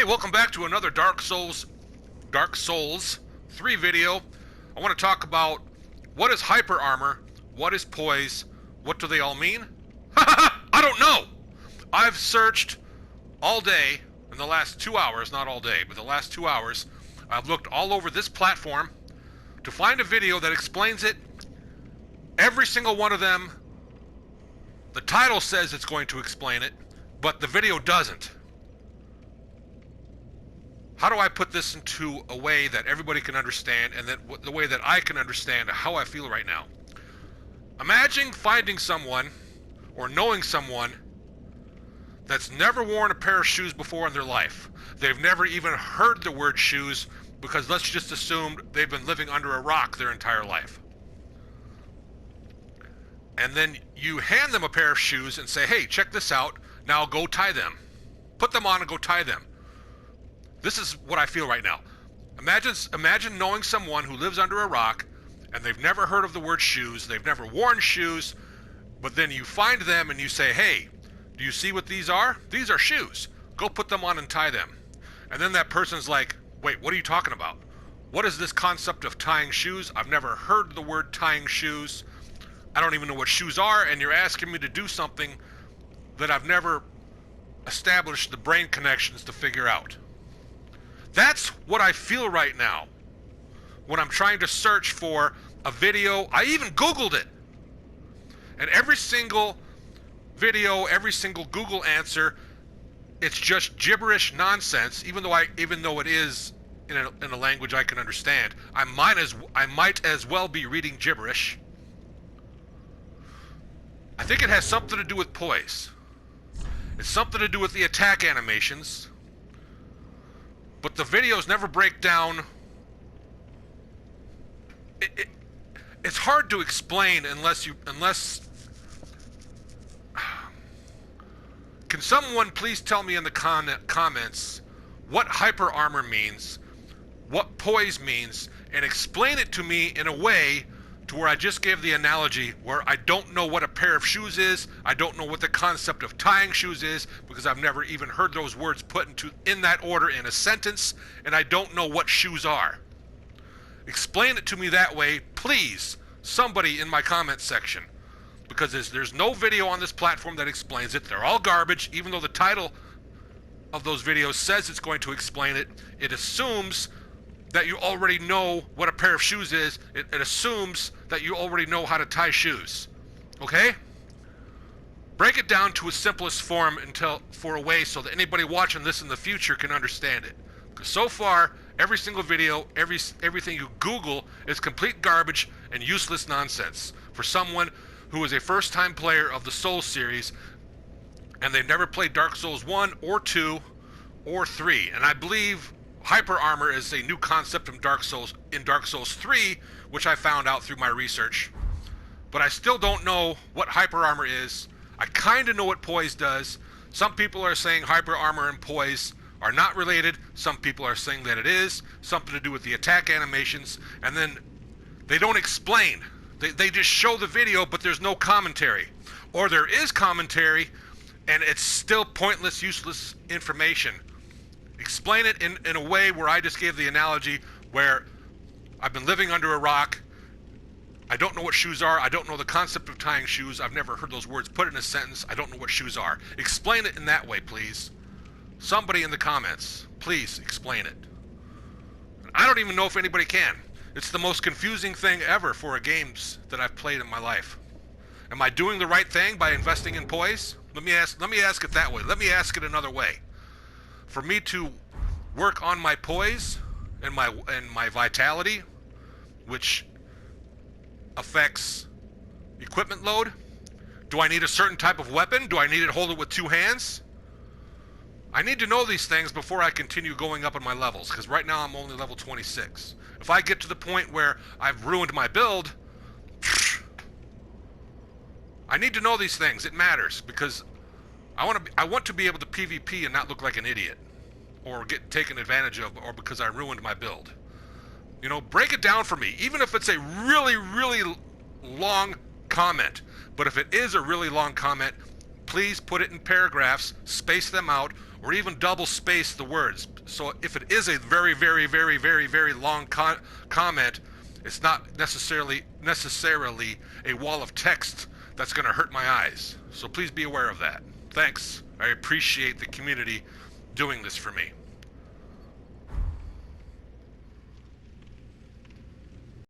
Hey, welcome back to another Dark Souls 3 video. I want to talk about what is hyper armor, what is poise, what do they all mean? I don't know! I've searched all day, in the last 2 hours, not all day, but the last 2 hours, I've looked all over this platform to find a video that explains it. Every single one of them, the title says it's going to explain it, but the video doesn't. How do I put this into a way that everybody can understand, and that the way that I can understand how I feel right now? Imagine finding someone, or knowing someone, that's never worn a pair of shoes before in their life. They've never even heard the word shoes, because let's just assume they've been living under a rock their entire life. And then you hand them a pair of shoes and say, hey, check this out, now go tie them. Put them on and go tie them. This is what I feel right now. Imagine knowing someone who lives under a rock and they've never heard of the word shoes, they've never worn shoes, but then you find them and you say, hey, do you see what these are? These are shoes. Go put them on and tie them. And then that person's like, wait, what are you talking about? What is this concept of tying shoes? I've never heard the word tying shoes. I don't even know what shoes are, and you're asking me to do something that I've never established the brain connections to figure out. That's what I feel right now when I'm trying to search for a video. I even Googled it. And every single video, every single Google answer, it's just gibberish nonsense, even though it is in a language I can understand. I might as well be reading gibberish. I think it has something to do with poise. It's something to do with the attack animations. But the videos never break down. It's hard to explain unless. Can someone please tell me in the comments what hyper armor means, what poise means, and explain it to me in a way to where I just gave the analogy where I don't know what a pair of shoes is, I don't know what the concept of tying shoes is, because I've never even heard those words put in that order in a sentence, and I don't know what shoes are. Explain it to me that way, please, somebody in my comments section, because there's no video on this platform that explains it. They're all garbage, even though the title of those videos says it's going to explain it. It assumes that you already know what a pair of shoes is. It assumes that you already know how to tie shoes. Okay? Break it down to its simplest form for a way so that anybody watching this in the future can understand it. Because so far, every single video, everything you Google is complete garbage and useless nonsense for someone who is a first-time player of the Souls series and they've never played Dark Souls 1 or 2 or 3. And I believe hyper armor is a new concept in Dark Souls 3, which I found out through my research. But I still don't know what hyper armor is. I kind of know what poise does. Some people are saying hyper armor and poise are not related. Some people are saying that it is something to do with the attack animations, and then they don't explain. They just show the video, but there's no commentary. Or there is commentary, and it's still pointless, useless information. Explain it in a way where I just gave the analogy where I've been living under a rock. I don't know what shoes are. I don't know the concept of tying shoes. I've never heard those words put in a sentence. I don't know what shoes are. Explain it in that way, please. Somebody in the comments, please explain it. I don't even know if anybody can. It's the most confusing thing ever for games that I've played in my life. Am I doing the right thing by investing in poise? Let me ask it that way. Let me ask it another way. For me to work on my poise and my vitality, which affects equipment load, do I need a certain type of weapon? Do I need to hold it with 2 hands? I need to know these things before I continue going up in my levels, because right now I'm only level 26. If I get to the point where I've ruined my build, I need to know these things. It matters, because I want to be able to PvP and not look like an idiot, or get taken advantage of, or because I ruined my build. You know, break it down for me, even if it's a really, really long comment. But if it is a really long comment, please put it in paragraphs, space them out, or even double space the words. So if it is a very, very, very, very, very long comment, it's not necessarily a wall of text that's going to hurt my eyes. So please be aware of that. Thanks. I appreciate the community doing this for me.